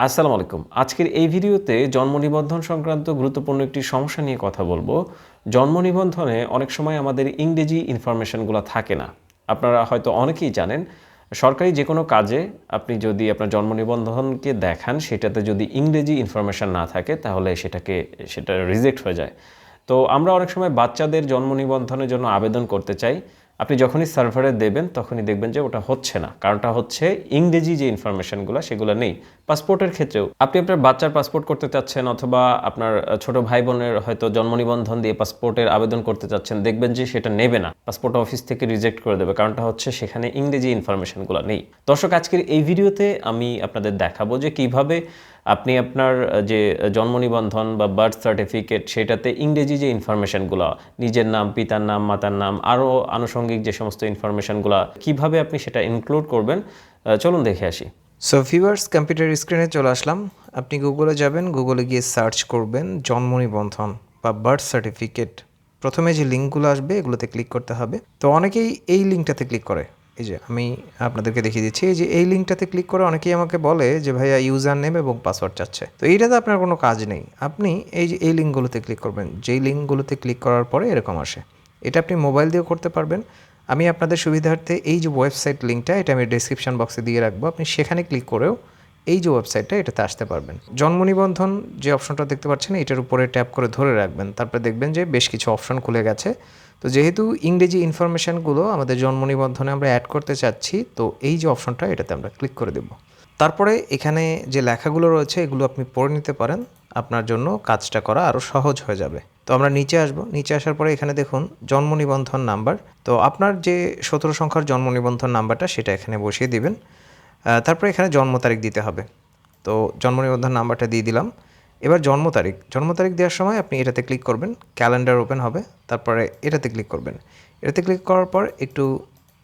আসসালামু আলাইকুম। আজকের এই ভিডিওতে জন্ম নিবন্ধন সংক্রান্ত গুরুত্বপূর্ণ একটি সমস্যা নিয়ে কথা বলবো। জন্ম নিবন্ধনে অনেক সময় আমাদের ইংরেজি ইনফরমেশনগুলো থাকে না। আপনারা হয়তো অনেকেই জানেন, সরকারি যেকোনো কাজে আপনি যদি আপনার জন্ম নিবন্ধনকে দেখান, সেটাতে যদি ইংরেজি ইনফরমেশন না থাকে তাহলে সেটা রিজেক্ট হয়ে যায়। তো আমরা অনেক সময় বাচ্চাদের জন্ম নিবন্ধনের জন্য আবেদন করতে চাই। আপনি যখনই সার্ভারে দেবেন তখনই দেখবেন যে ওটা হচ্ছে না। কারণটা হচ্ছে ইংরেজি যে ইনফরমেশনগুলো সেগুলো নেই। পাসপোর্টের ক্ষেত্রেও আপনি আপনার বাচ্চার পাসপোর্ট করতে চাচ্ছেন অথবা আপনার ছোট ভাই বোনের হয়তো জন্ম নিবন্ধন দিয়ে পাসপোর্টের আবেদন করতে চাচ্ছেন, দেখবেন যে সেটা নেবে না, পাসপোর্ট অফিস থেকে রিজেক্ট করে দেবে। কারণটা হচ্ছে সেখানে ইংরেজি ইনফরমেশনগুলো নেই। দর্শক, আজকের এই ভিডিওতে আমি আপনাদের দেখাবো যে কিভাবে আপনি আপনার যে জন্ম নিবন্ধন বা বার্থ সার্টিফিকেট সেটাতে ইংরেজি যে ইনফরমেশনগুলো, নিজের নাম, পিতার নাম, মাতার নাম, আরও আনুষঙ্গিক যে সমস্ত ইনফরমেশনগুলো, কিভাবে আপনি সেটা ইনক্লুড করবেন, চলুন দেখে আসি। সো ভিউয়ার্স, কম্পিউটার স্ক্রিনে চলে আসলাম। আপনি গুগলে যাবেন, গুগলে গিয়ে সার্চ করবেন জন্ম নিবন্ধন বা বার্থ সার্টিফিকেট। প্রথমে যে লিঙ্কগুলো আসবে এগুলোতে ক্লিক করতে হবে। তো অনেকেই এই লিঙ্কটাতে ক্লিক করে। এই যে আমি আপনাদেরকে দেখিয়ে দিচ্ছি, এই যে এই লিঙ্কটাতে ক্লিক করে অনেকেই আমাকে বলে যে ভাইয়া ইউজার নেম এবং পাসওয়ার্ড চাচ্ছে। তো এইটাতে আপনার কোনো কাজ নেই। আপনি এই যে এই লিঙ্কগুলোতে ক্লিক করবেন। যেই লিঙ্কগুলোতে ক্লিক করার পরে এরকম আসে। এটা আপনি মোবাইল দিয়েও করতে পারবেন। আমি আপনাদের সুবিধার্থে এই যে ওয়েবসাইট লিঙ্কটা, এটা আমি ডেসক্রিপশন বক্সে দিয়ে রাখবো। আপনি সেখানে ক্লিক করেও এই যে ওয়েবসাইটটা, এটাতে আসতে পারবেন। জন্ম নিবন্ধন যে অপশনটা দেখতে পাচ্ছেন, এটার উপরে ট্যাপ করে ধরে রাখবেন। তারপরে দেখবেন যে বেশ কিছু অপশন খুলে গেছে। তো যেহেতু ইংরেজি ইনফরমেশানগুলো আমাদের জন্ম নিবন্ধনে আমরা অ্যাড করতে চাচ্ছি, তো এই যে অপশনটা, এটাতে আমরা ক্লিক করে দেব। তারপরে এখানে যে লেখাগুলো রয়েছে এগুলো আপনি পড়ে নিতে পারেন। আপনার জন্য কাজটা করা আরও সহজ হয়ে যাবে। তো আমরা নিচে আসবো। নিচে আসার পরে এখানে দেখুন জন্ম নিবন্ধন নাম্বার। তো আপনার যে 17 সংখ্যার জন্ম নিবন্ধন নাম্বারটা সেটা এখানে বসিয়ে দিবেন। তারপরে এখানে জন্ম তারিখ দিতে হবে। তো জন্ম নিবন্ধন নাম্বারটা দিয়ে দিলাম। এবার জন্ম তারিখ দেওয়ার সময় আপনি এটাতে ক্লিক করবেন, ক্যালেন্ডার ওপেন হবে। তারপরে এটাতে ক্লিক করবেন। এটাতে ক্লিক করার পর একটু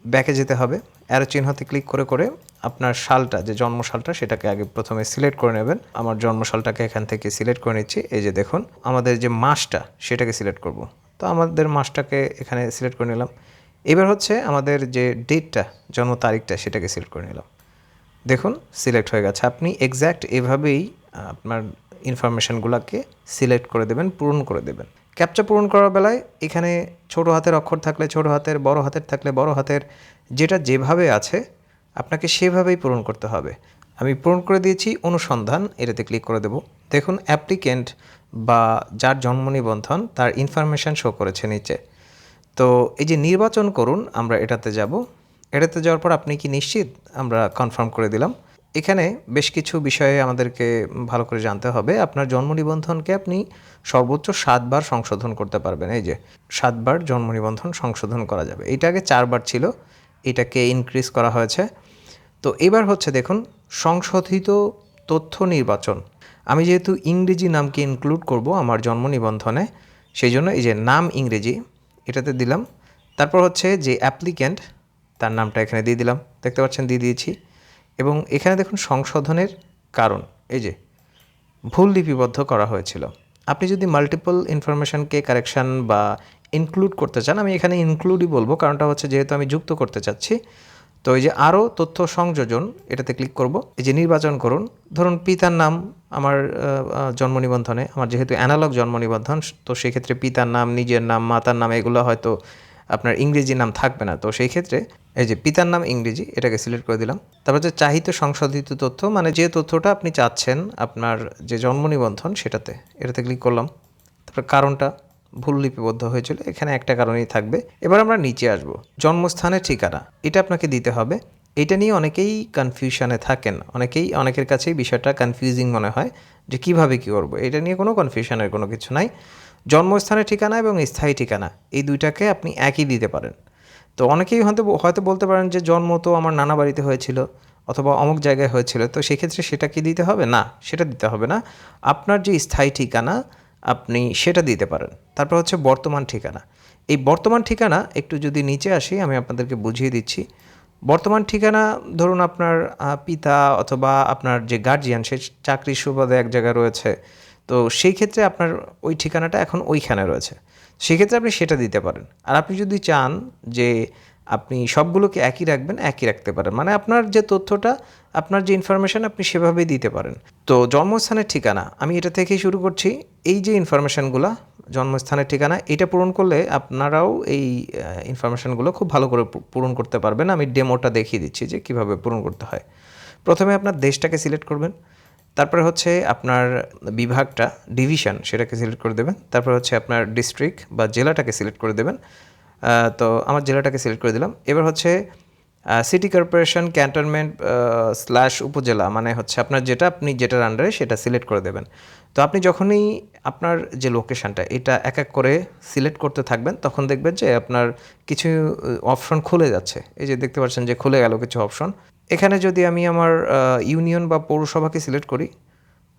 ব্যাকে যেতে হবে। অ্যারো চিহ্নতে ক্লিক করে করে আপনার সালটা, যে জন্ম সালটা, সেটাকে আগে প্রথমে সিলেক্ট করে নেবেন। আমার জন্ম সালটাকে এখান থেকে সিলেক্ট করে নিচ্ছি। এই যে দেখুন, আমাদের যে মাসটা সেটাকে সিলেক্ট করব। তো আমাদের মাসটাকে এখানে সিলেক্ট করে নিলাম। এবার হচ্ছে আমাদের যে ডেটটা, জন্ম তারিখটা, সেটাকে সিলেক্ট করে নিলাম। দেখুন সিলেক্ট হয়ে গেছে। আপনি এক্স্যাক্ট এভাবেই আপনার ইনফরমেশানগুলোকে সিলেক্ট করে দেবেন, পূরণ করে দেবেন। ক্যাপচা পূরণ করার বেলায় এখানে ছোট হাতের অক্ষর থাকলে ছোট হাতের, বড় হাতের থাকলে বড় হাতের, যেটা যেভাবে আছে আপনাকে সেভাবেই পূরণ করতে হবে। আমি পূরণ করে দিয়েছি অনুসন্ধান, এটাতে ক্লিক করে দেব। দেখুন অ্যাপ্লিকেন্ট বা যার জন্ম নিবন্ধন তার ইনফরমেশান শো করেছে নিচে। তো এই যে নির্বাচন করুন, আমরা এটাতে যাব। এটাতে যাওয়ার পর আপনি কি নিশ্চিত, আমরা কনফার্ম করে দিলাম। এখানে বেশ কিছু বিষয়ে আমাদেরকে ভালো করে জানতে হবে। আপনার জন্ম নিবন্ধনকে আপনি সর্বোচ্চ 7 বার সংশোধন করতে পারবেন। এই যে 7 বার জন্ম নিবন্ধন সংশোধন করা যাবে। এইটা আগে 4 বার ছিল, এটাকে ইনক্রিজ করা হয়েছে। তো এবার হচ্ছে দেখুন সংশোধিত তথ্য নির্বাচন। আমি যেহেতু ইংরেজি নামকে ইনক্লুড করব আমার জন্ম নিবন্ধনে, সেই জন্য এই যে নাম ইংরেজি এটাতে দিলাম। তারপর হচ্ছে যে অ্যাপ্লিক্যান্ট, তার নামটা এখানে দিয়ে দিলাম। দেখতে পাচ্ছেন দিয়ে দিয়েছি। এবং এখানে দেখুন সংশোধনের কারণ, এই যে ভুল লিপিবদ্ধ করা হয়েছিল। আপনি যদি মাল্টিপল ইনফরমেশনকে কারেকশান বা ইনক্লুড করতে চান, আমি এখানে ইনক্লুডই বলবো, কারণটা হচ্ছে যেহেতু আমি যুক্ত করতে চাচ্ছি। তো এই যে আরও তথ্য সংযোজন, এটাতে ক্লিক করব। এই যে নির্বাচন করুন, ধরুন পিতার নাম আমার জন্ম নিবন্ধনে, আমার যেহেতু অ্যানালগ জন্ম নিবন্ধন, তো সেক্ষেত্রে পিতার নাম, নিজের নাম, মাতার নাম, এগুলো হয়তো আপনার ইংরেজি নাম থাকবে না। তো সেই ক্ষেত্রে এই যে পিতার নাম ইংরেজি, এটাকে সিলেক্ট করে দিলাম। তারপর যে চাহিত সংশোধিত তথ্য, মানে যে তথ্যটা আপনি চাচ্ছেন আপনার যে জন্ম নিবন্ধন সেটাতে, এটাতে ক্লিক করলাম। তারপর কারণটা ভুল লিপিবদ্ধ হয়েছিল, এখানে একটা কারণেই থাকবে। এবার আমরা নিচে আসব। জন্মস্থানের ঠিকানা, এটা আপনাকে দিতে হবে। এটা নিয়ে অনেকেই কনফিউশনে থাকেন, অনেকের কাছেই বিষয়টা কনফিউজিং মনে হয় যে কীভাবে কী করবো। এটা নিয়ে কোনো কনফিউশনের কোনো কিছু নাই। জন্মস্থানের ঠিকানা এবং স্থায়ী ঠিকানা, এই দুইটাকে আপনি একই দিতে পারেন। তো অনেকেই হয়তো বলতে পারেন যে জন্ম তো আমার নানা বাড়িতে হয়েছিল অথবা অমুক জায়গায় হয়েছিল, তো সেক্ষেত্রে সেটা কি দিতে হবে? না, সেটা দিতে হবে না। আপনার যে স্থায়ী ঠিকানা আপনি সেটা দিতে পারেন। তারপর হচ্ছে বর্তমান ঠিকানা। এই বর্তমান ঠিকানা একটু যদি নিচে আসি, আমি আপনাদেরকে বুঝিয়ে দিচ্ছি। বর্তমান ঠিকানা ধরুন আপনার পিতা অথবা আপনার যে গার্জিয়ান, সে চাকরির সুবাদে এক জায়গায় রয়েছে, তো সেই ক্ষেত্রে আপনার ওই ঠিকানাটা এখন ওইখানে রয়েছে, সেক্ষেত্রে আপনি সেটা দিতে পারেন। আর আপনি যদি চান যে আপনি সবগুলোকে একই রাখবেন, একই রাখতে পারেন, মানে আপনার যে তথ্যটা, আপনার যে ইনফরমেশান আপনি সেভাবেই দিতে পারেন। তো জন্মস্থানের ঠিকানা আমি এটা থেকেই শুরু করছি। এই যে ইনফরমেশানগুলো, জন্মস্থানের ঠিকানা, এটা পূরণ করলে আপনারাও এই ইনফরমেশানগুলো খুব ভালো করে পূরণ করতে পারবেন। আমি ডেমোটা দেখিয়ে দিচ্ছি যে কীভাবে পূরণ করতে হয়। প্রথমে আপনার দেশটাকে সিলেক্ট করবেন, তারপরে হচ্ছে আপনার বিভাগটা, ডিভিশন, সেটাকে সিলেক্ট করে দেবেন। তারপরে হচ্ছে আপনার ডিস্ট্রিক্ট বা জেলাটাকে সিলেক্ট করে দেবেন। তো আমার জেলাটাকে সিলেক্ট করে দিলাম। এবার হচ্ছে সিটি কর্পোরেশন, ক্যান্টনমেন্ট স্ল্যাশ উপজেলা, মানে হচ্ছে আপনার যেটা, আপনি যেটার আন্ডারে সেটা সিলেক্ট করে দেবেন। তো আপনি যখনই আপনার যে লোকেশানটা এটা এক এক করে সিলেক্ট করতে থাকবেন, তখন দেখবেন যে আপনার কিছু অপশন খুলে যাচ্ছে। এই যে দেখতে পাচ্ছেন যে খুলে গেল কিছু অপশন। এখানে যদি আমি আমার ইউনিয়ন বা পৌরসভাকে সিলেক্ট করি,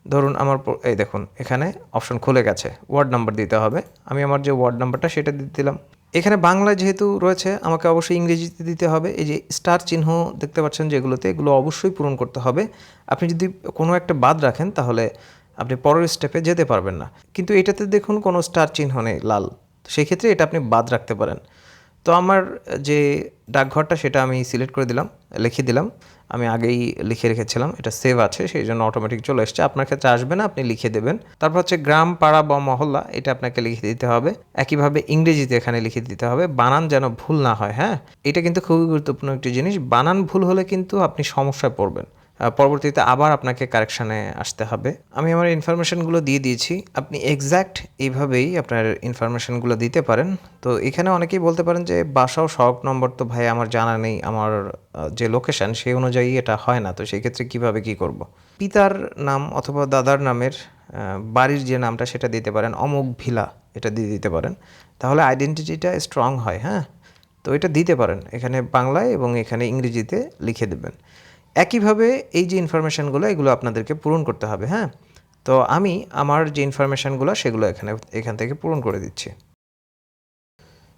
ধরুন আমার এই দেখুন এখানে অপশন খুলে গেছে, ওয়ার্ড নাম্বার দিতে হবে। আমি আমার যে ওয়ার্ড নাম্বারটা সেটা দিয়ে দিলাম। এখানে বাংলা যেহেতু রয়েছে, আমাকে অবশ্যই ইংরেজিতে দিতে হবে। এই যে স্টার চিহ্ন দেখতে পাচ্ছেন যেগুলোতে, এগুলো অবশ্যই পূরণ করতে হবে। আপনি যদি কোনো একটা বাদ রাখেন তাহলে আপনি পরের স্টেপে যেতে পারবেন না। কিন্তু এটাতে দেখুন কোনো স্টার চিহ্ন নেই, লাল, তো সেই ক্ষেত্রে এটা আপনি বাদ রাখতে পারেন। তো আমার যে ডাকঘরটা সেটা আমি সিলেক্ট করে দিলাম, লিখে দিলাম। আমি আগেই লিখে রেখেছিলাম, এটা সেভ আছে, সেই জন্য অটোমেটিক চলে এসছে। আপনার ক্ষেত্রে আসবে না, আপনি লিখে দেবেন। তারপর হচ্ছে গ্রাম, পাড়া বা মহল্লা, এটা আপনাকে লিখে দিতে হবে। একইভাবে ইংরেজিতে এখানে লিখে দিতে হবে, বানান যেন ভুল না হয়। হ্যাঁ, এটা কিন্তু খুবই গুরুত্বপূর্ণ একটি জিনিস। বানান ভুল হলে কিন্তু আপনি সমস্যায় পড়বেন, পরবর্তীতে আবার আপনাকে কারেকশানে আসতে হবে। আমি আমার ইনফরমেশনগুলো দিয়ে দিয়েছি, আপনি এক্স্যাক্ট এইভাবেই আপনার ইনফরমেশনগুলো দিতে পারেন। তো এখানে অনেকেই বলতে পারেন যে বাসা ও সড়ক নম্বর তো ভাই আমার জানা নেই, আমার যে লোকেশান সেই অনুযায়ী এটা হয় না, তো সেই ক্ষেত্রে কীভাবে কী করব। পিতার নাম অথবা দাদার নামের বাড়ির যে নামটা সেটা দিতে পারেন, অমুক ভিলা এটা দিয়ে দিতে পারেন, তাহলে আইডেন্টিটিটা স্ট্রং হয়। হ্যাঁ, তো এটা দিতে পারেন এখানে বাংলায় এবং এখানে ইংরেজিতে লিখে দেবেন। একইভাবে এই যে ইনফরমেশানগুলো এগুলো আপনাদেরকে পূরণ করতে হবে। হ্যাঁ, তো আমি আমার যে ইনফরমেশানগুলো সেগুলো এখান থেকে পূরণ করে দিচ্ছি।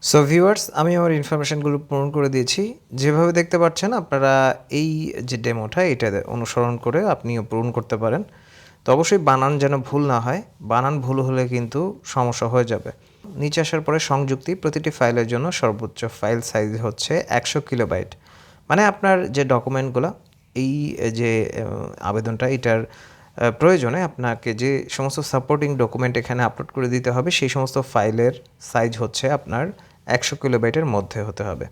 সো ভিউয়ার্স, আমি আমার ইনফরমেশানগুলো পূরণ করে দিয়েছি। যেভাবে দেখতে পাচ্ছেন আপনারা এই যে ডেমোটা এটা অনুসরণ করে আপনিও পূরণ করতে পারেন। তো অবশ্যই বানান যেন ভুল না হয়, বানান ভুল হলে কিন্তু সমস্যা হয়ে যাবে। নিচে আসার পরে সংযুক্তি, প্রতিটি ফাইলের জন্য সর্বোচ্চ ফাইল সাইজ হচ্ছে 100 কিলোবাইট। মানে আপনার যে ডকুমেন্টগুলো, এই যে আবেদনটা, এটার প্রয়োজনে আপনাকে যে সমস্ত সাপোর্টিং ডকুমেন্ট এখানে আপলোড করে দিতে হবে, সেই সমস্ত ফাইলের সাইজ হচ্ছে আপনার 100 কিলোবাইটের মধ্যে হতে হবে।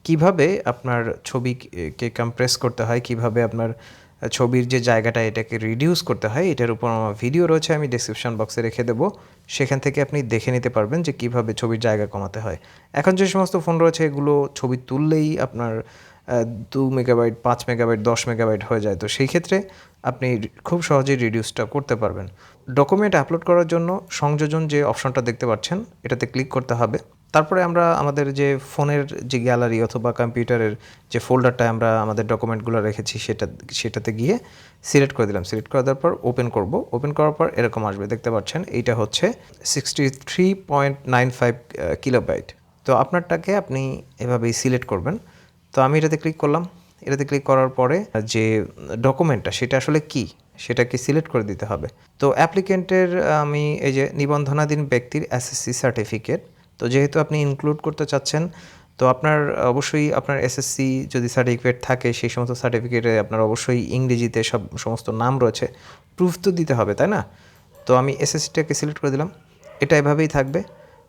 কিভাবে আপনার ছবিকে কম্প্রেস করতে হয়, কিভাবে আপনার ছবির যে জায়গাটা এটাকে রিডিউস করতে হয়, এটার উপর আমার ভিডিও রয়েছে, আমি ডেসক্রিপশন বক্সে রেখে দেবো। সেখান থেকে আপনি দেখে নিতে পারবেন যে কিভাবে ছবির জায়গা কমাতে হয়। এখন যে সমস্ত ফোন রয়েছে এগুলো ছবি তুললেই আপনার 2 মেগাবাইট, 5 মেগাবাইট, 10 মেগাবাইট হয়ে যায়। তো সেই ক্ষেত্রে আপনি খুব সহজেই রিডিউসটা করতে পারবেন। ডকুমেন্ট আপলোড করার জন্য সংযোজন যে অপশনটা দেখতে পাচ্ছেন এটাতে ক্লিক করতে হবে। তারপরে আমরা আমাদের যে ফোনের যে গ্যালারি অথবা কম্পিউটারের যে ফোল্ডারটায় আমরা আমাদের ডকুমেন্টগুলো রেখেছি সেটাতে গিয়ে সিলেক্ট করে দিলাম। সিলেক্ট করে দেওয়ার পর ওপেন করব। ওপেন করার পর এরকম আসবে, দেখতে পাচ্ছেন এইটা হচ্ছে 63.95 কিলোবাইট। তো আপনারটাকে আপনি এভাবেই সিলেক্ট করবেন। তো আমি এটাতে ক্লিক করলাম। এটাতে ক্লিক করার পরে যে ডকুমেন্টটা সেটা আসলে কি সেটাকে সিলেক্ট করে দিতে হবে। তো অ্যাপ্লিকেন্টের আমি এই যে নিবন্ধনাধীন ব্যক্তির এসএসসি সার্টিফিকেট, তো যেহেতু আপনি ইনক্লুড করতে চাচ্ছেন, তো আপনার অবশ্যই আপনার এসএসসি যদি সার্টিফিকেট থাকে সেই সমস্ত সার্টিফিকেটে আপনার অবশ্যই ইংরেজিতে সমস্ত নাম রয়েছে, প্রুফ তো দিতে হবে, তাই না? তো আমি এসএসসিটাকে সিলেক্ট করে দিলাম। এটা এভাবেই থাকবে।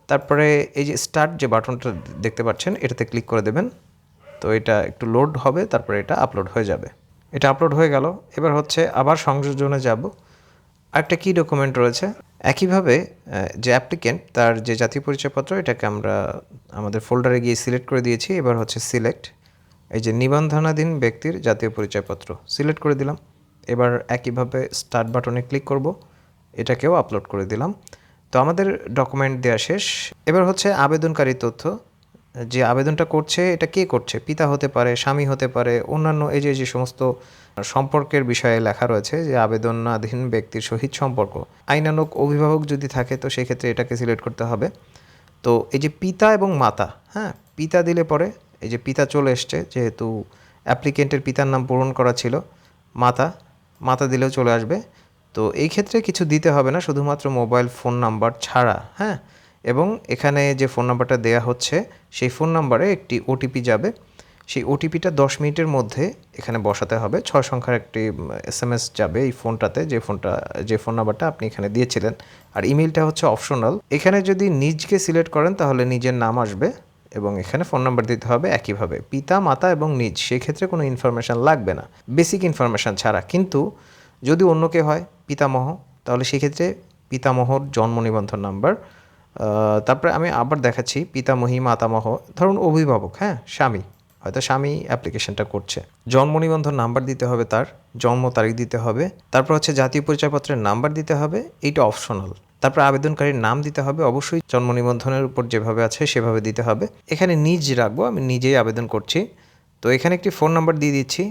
তারপরে এই যে স্টার্ট যে বাটনটা দেখতে পাচ্ছেন এটাতে ক্লিক করে দেবেন। তো এটা একটু লোড হবে, তারপরে এটা আপলোড হয়ে যাবে। এটা আপলোড হয়ে গেল। এবার হচ্ছে আবার সংযোজনে যাব। আরেকটা কী ডকুমেন্ট রয়েছে, একইভাবে যে অ্যাপ্লিকেন্ট তার যে জাতীয় পরিচয়পত্র এটাকে আমরা আমাদের ফোল্ডারে গিয়ে সিলেক্ট করে দিয়েছি। এবার হচ্ছে সিলেক্ট, এই যে নিবন্ধনাধীন ব্যক্তির জাতীয় পরিচয়পত্র সিলেক্ট করে দিলাম। এবার একইভাবে স্টার্ট বাটনে ক্লিক করব, এটাকেও আপলোড করে দিলাম। তো আমাদের ডকুমেন্ট দেওয়া শেষ। এবার হচ্ছে আবেদনকারী তথ্য, যে আবেদনটা করছে এটা কে করছে, পিতা হতে পারে, স্বামী হতে পারে, অন্যান্য এই যে সমস্ত সম্পর্কের বিষয়ে লেখা রয়েছে যে আবেদনাধীন ব্যক্তির সহিত সম্পর্ক, আইনানুগ অভিভাবক যদি থাকে তো সেক্ষেত্রে এটাকে সিলেক্ট করতে হবে। তো এই যে পিতা এবং মাতা, হ্যাঁ, পিতা দিলে পরে এই যে পিতা চলে এসছে, যেহেতু অ্যাপ্লিকেন্টের পিতার নাম পূরণ করা ছিল। মাতা দিলেও চলে আসবে। তো এই ক্ষেত্রে কিছু দিতে হবে না, শুধুমাত্র মোবাইল ফোন নাম্বার ছাড়া, হ্যাঁ, এবং এখানে যে ফোন নাম্বারটা দেয়া হচ্ছে সেই ফোন নাম্বারে একটি ওটিপি যাবে। সেই ওটিপিটা 10 মিনিটের মধ্যে এখানে বসাতে হবে। 6 সংখ্যার একটি এসএমএস যাবে এই ফোনটাতে, যে ফোন নাম্বারটা আপনি এখানে দিয়েছিলেন। আর ইমেইলটা হচ্ছে অপশনাল। এখানে যদি নিজকে সিলেক্ট করেন তাহলে নিজের নাম আসবে এবং এখানে ফোন নাম্বার দিতে হবে একইভাবে, পিতা, মাতা এবং নিজ। সেক্ষেত্রে কোনো ইনফরমেশান লাগবে না, বেসিক ইনফরমেশান ছাড়া। কিন্তু যদি অন্য কেউ হয়, পিতামহ, তাহলে সেক্ষেত্রে পিতামহর জন্ম নিবন্ধন নাম্বার, তারপরে আমি আবার দেখাচ্ছি, পিতামহী, মাতামহ, ধরুন অভিভাবক, হ্যাঁ, স্বামী, হয়তো স্বামী অ্যাপ্লিকেশনটা করছে, জন্ম নিবন্ধন নাম্বার দিতে হবে, তার জন্ম তারিখ দিতে হবে, তারপর হচ্ছে জাতীয় পরিচয়পত্রের নাম্বার দিতে হবে, এইটা অপশনাল। তারপর আবেদনকারীর নাম দিতে হবে, অবশ্যই জন্ম নিবন্ধনের উপর যেভাবে আছে সেভাবে দিতে হবে। এখানে নিজ রাখবো, আমি নিজেই আবেদন করছি। তো এখানে একটি ফোন নাম্বার দিয়ে দিচ্ছি,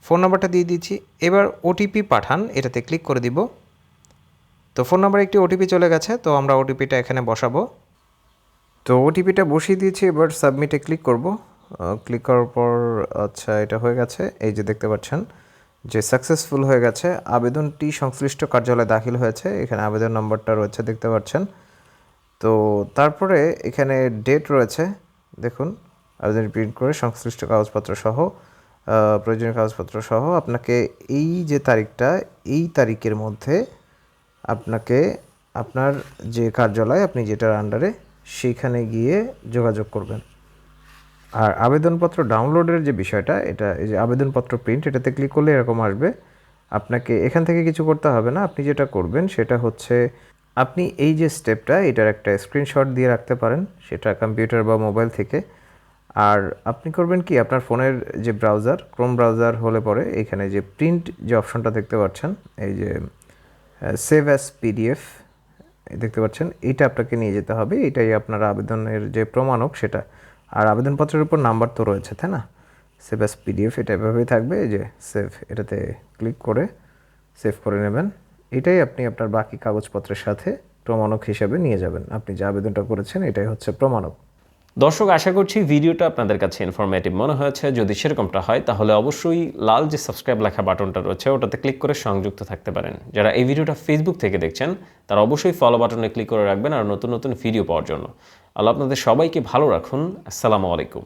ফোন নাম্বারটা দিয়ে দিচ্ছি। এবার ওটিপি পাঠান, এটাতে ক্লিক করে দিব। তো ফোন নাম্বারে একটি ওটিপি চলে গেছে, তো আমরা ওটিপিটা এখানে বসাবো। তো ওটিপিটা বসিয়ে দিয়েছি, এবার সাবমিটে ক্লিক করব। ক্লিক করার পর আচ্ছা, এটা হয়ে গেছে। এই যে দেখতে পাচ্ছেন যে সাকসেসফুল হয়ে গেছে, আবেদনটি সংশ্লিষ্ট কার্যালয়ে দাখিল হয়েছে। এখানে আবেদন নম্বরটা রয়েছে, দেখতে পাচ্ছেন। তো তারপরে এখানে ডেট রয়েছে, দেখুন, আবেদন প্রিন্ট করে সংশ্লিষ্ট কাগজপত্র সহ, প্রয়োজনীয় কাগজপত্র সহ আপনাকে এই যে তারিখটা, এই তারিখের মধ্যে আপনাকে আপনার যে কার্যালয়, আপনি যেটার আন্ডারে, সেইখানে গিয়ে যোগাযোগ করবেন। আর আবেদনপত্র ডাউনলোডের যে বিষয়টা, এটা এই যে আবেদনপত্র প্রিন্ট, এটাতে ক্লিক করলে এরকম আসবে। আপনাকে এখান থেকে কিছু করতে হবে না। আপনি যেটা করবেন সেটা হচ্ছে, আপনি এই যে স্টেপটা, এটার একটা স্ক্রিনশট দিয়ে রাখতে পারেন, সেটা কম্পিউটার বা মোবাইল থেকে। আর আপনি করবেন কি, আপনার ফোনের যে ব্রাউজার, ক্রোম ব্রাউজার হলে পরে এখানে যে প্রিন্ট যে অপশনটা দেখতে পাচ্ছেন, এই যে সেভ অ্যাজ পিডিএফ দেখতে পাচ্ছেন, এইটা আপনাকে নিয়ে যেতে হবে। এটাই আপনার আবেদনের যে প্রমাণক সেটা। আর আবেদনপত্রের উপর নাম্বার তো রয়েছে, তাই না? সেভ অ্যাজ পিডিএফ, এটা এভাবেই থাকবে। এই যে সেভ, এটাতে ক্লিক করে সেভ করে নেবেন। এটাই আপনি আপনার বাকি কাগজপত্রের সাথে প্রমাণক হিসেবে নিয়ে যাবেন। আপনি যে আবেদনটা করেছেন এটাই হচ্ছে প্রমাণক। দর্শক, আশা করছি ভিডিওটা আপনাদের কাছে ইনফরমেটিভ মনে হয়েছে। যদি সেরকমটা হয় তাহলে অবশ্যই লাল যে সাবস্ক্রাইব লেখা বাটনটা রয়েছে ওটাতে ক্লিক করে সংযুক্ত থাকতে পারেন। যারা এই ভিডিওটা ফেসবুক থেকে দেখছেন তারা অবশ্যই ফলো বাটনে ক্লিক করে রাখবেন আর নতুন নতুন ভিডিও পাওয়ার জন্য। আল্লাহ আপনাদের সবাইকে ভালো রাখুন। আসসালামু আলাইকুম।